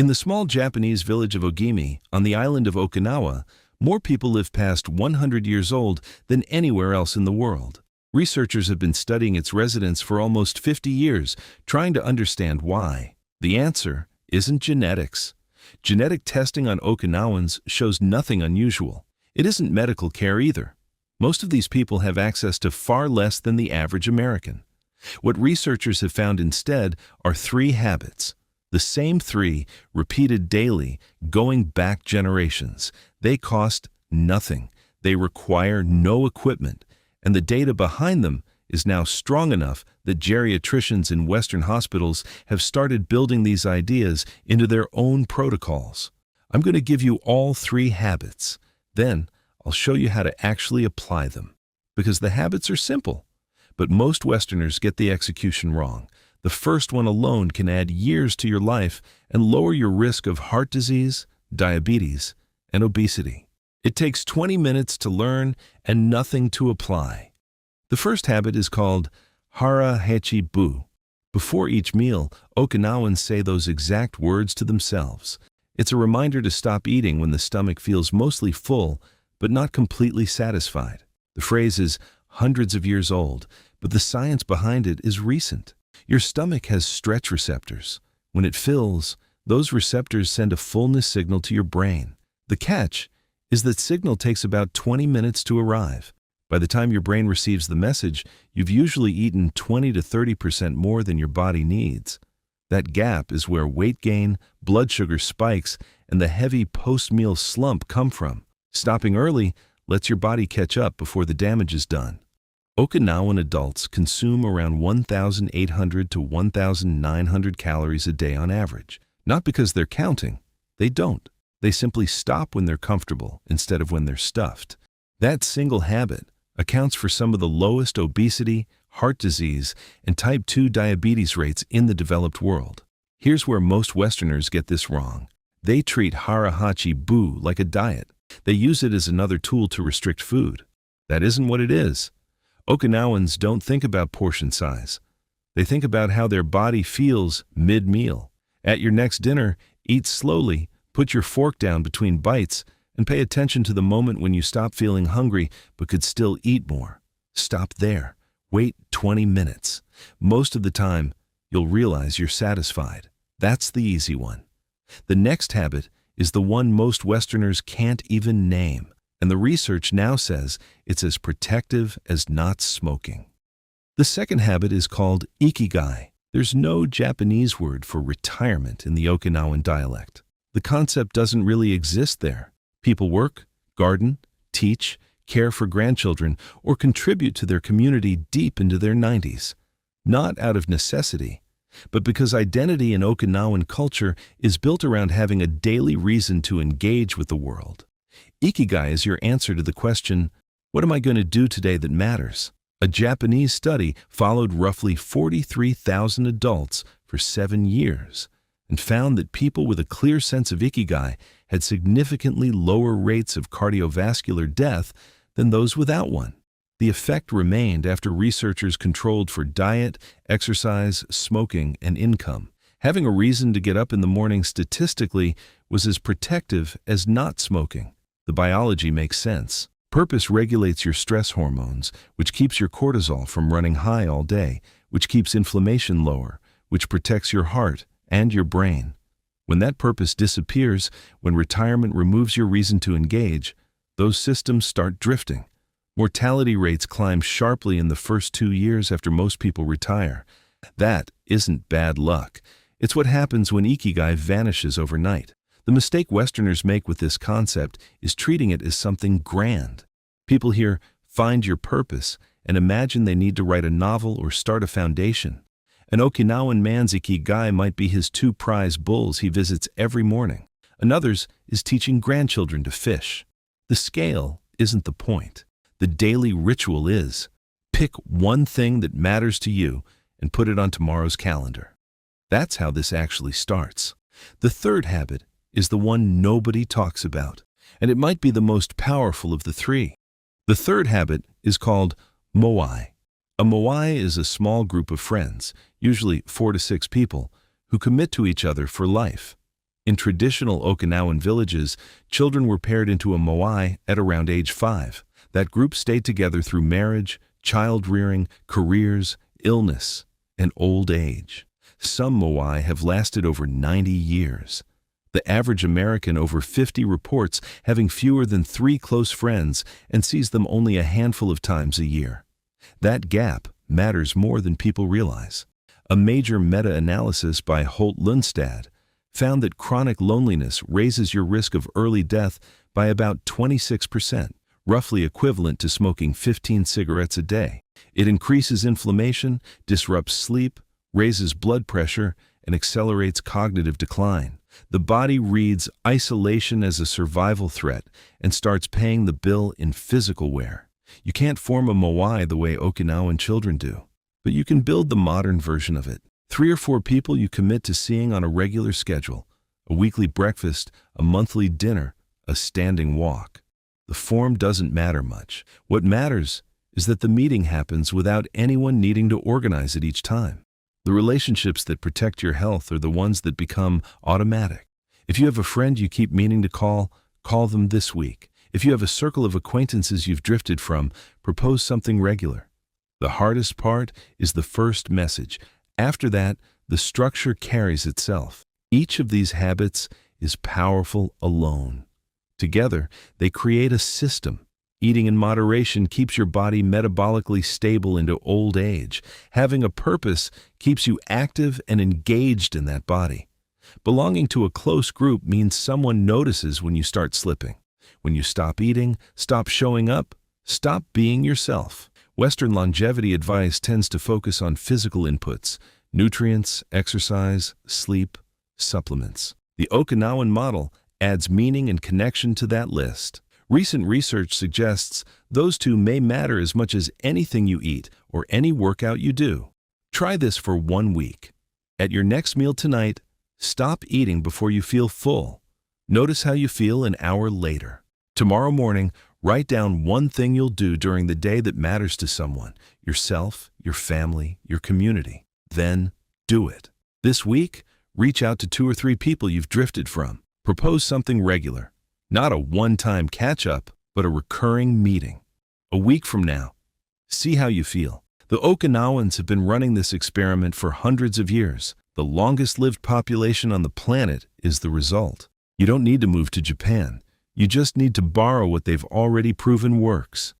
In the small Japanese village of Ogimi, on the island of Okinawa, more people live past 100 years old than anywhere else in the world. Researchers have been studying its residents for almost 50 years, trying to understand why. The answer isn't genetics. Genetic testing on Okinawans shows nothing unusual. It isn't medical care either. Most of these people have access to far less than the average American. What researchers have found instead are three habits. The same three, repeated daily, going back generations. They cost nothing. They require no equipment. And the data behind them is now strong enough that geriatricians in Western hospitals have started building these ideas into their own protocols. I'm going to give you all three habits. Then I'll show you how to actually apply them. Because the habits are simple. But most Westerners get the execution wrong. The first one alone can add years to your life and lower your risk of heart disease, diabetes, and obesity. It takes 20 minutes to learn and nothing to apply. The first habit is called hara hachi bu. Before each meal, Okinawans say those exact words to themselves. It's a reminder to stop eating when the stomach feels mostly full but not completely satisfied. The phrase is hundreds of years old, but the science behind it is recent. Your stomach has stretch receptors. When it fills, those receptors send a fullness signal to your brain. The catch is that signal takes about 20 minutes to arrive. By the time your brain receives the message, you've usually eaten 20 to 30% more than your body needs. That gap is where weight gain, blood sugar spikes, and the heavy post-meal slump come from. Stopping early lets your body catch up before the damage is done. Okinawan adults consume around 1,800 to 1,900 calories a day on average. Not because they're counting. They don't. They simply stop when they're comfortable instead of when they're stuffed. That single habit accounts for some of the lowest obesity, heart disease, and type 2 diabetes rates in the developed world. Here's where most Westerners get this wrong. They treat hara hachi bu like a diet. They use it as another tool to restrict food. That isn't what it is. Okinawans don't think about portion size. They think about how their body feels mid-meal. At your next dinner, eat slowly, put your fork down between bites, and pay attention to the moment when you stop feeling hungry but could still eat more. Stop there. Wait 20 minutes. Most of the time, you'll realize you're satisfied. That's the easy one. The next habit is the one most Westerners can't even name, and the research now says it's as protective as not smoking. The second habit is called ikigai. There's no Japanese word for retirement in the Okinawan dialect. The concept doesn't really exist there. People work, garden, teach, care for grandchildren, or contribute to their community deep into their 90s. Not out of necessity, but because identity in Okinawan culture is built around having a daily reason to engage with the world. Ikigai is your answer to the question, what am I going to do today that matters? A Japanese study followed roughly 43,000 adults for 7 years and found that people with a clear sense of ikigai had significantly lower rates of cardiovascular death than those without one. The effect remained after researchers controlled for diet, exercise, smoking, and income. Having a reason to get up in the morning statistically was as protective as not smoking. The biology makes sense. Purpose regulates your stress hormones, which keeps your cortisol from running high all day, which keeps inflammation lower, which protects your heart and your brain. When that purpose disappears, when retirement removes your reason to engage, those systems start drifting. Mortality rates climb sharply in the first 2 years after most people retire. That isn't bad luck. It's what happens when ikigai vanishes overnight. The mistake Westerners make with this concept is treating it as something grand. People hear, find your purpose, and imagine they need to write a novel or start a foundation. An Okinawan man's ikigai might be his 2 prize bulls he visits every morning. Another's is teaching grandchildren to fish. The scale isn't the point. The daily ritual is. Pick one thing that matters to you and put it on tomorrow's calendar. That's how this actually starts. The third habit is the one nobody talks about, and it might be the most powerful of the 3. The third habit is called moai. A moai is a small group of friends, usually 4 to 6 people, who commit to each other for life. In traditional Okinawan villages, children were paired into a moai at around age 5. That group stayed together through marriage, child rearing, careers, illness, and old age. Some moai have lasted over 90 years. The average American over 50 reports having fewer than 3 close friends and sees them only a handful of times a year. That gap matters more than people realize. A major meta-analysis by Holt-Lundstad found that chronic loneliness raises your risk of early death by about 26%, roughly equivalent to smoking 15 cigarettes a day. It increases inflammation, disrupts sleep, raises blood pressure, and accelerates cognitive decline. The body reads isolation as a survival threat and starts paying the bill in physical wear. You can't form a moai the way Okinawan children do, but you can build the modern version of it. 3 or 4 people you commit to seeing on a regular schedule, a weekly breakfast, a monthly dinner, a standing walk. The form doesn't matter much. What matters is that the meeting happens without anyone needing to organize it each time. The relationships that protect your health are the ones that become automatic. If you have a friend you keep meaning to call them this week. If you have a circle of acquaintances you've drifted from, propose something regular. The hardest part is the first message. After that, the structure carries itself. Each of these habits is powerful alone. Together, they create a system. Eating in moderation keeps your body metabolically stable into old age. Having a purpose keeps you active and engaged in that body. Belonging to a close group means someone notices when you start slipping. When you stop eating, stop showing up, stop being yourself. Western longevity advice tends to focus on physical inputs: nutrients, exercise, sleep, supplements. The Okinawan model adds meaning and connection to that list. Recent research suggests those two may matter as much as anything you eat or any workout you do. Try this for 1 week. At your next meal tonight, stop eating before you feel full. Notice how you feel an hour later. Tomorrow morning, write down one thing you'll do during the day that matters to someone, yourself, your family, your community. Then do it. This week, reach out to 2 or 3 people you've drifted from. Propose something regular. Not a one-time catch-up, but a recurring meeting. A week from now, see how you feel. The Okinawans have been running this experiment for hundreds of years. The longest-lived population on the planet is the result. You don't need to move to Japan. You just need to borrow what they've already proven works.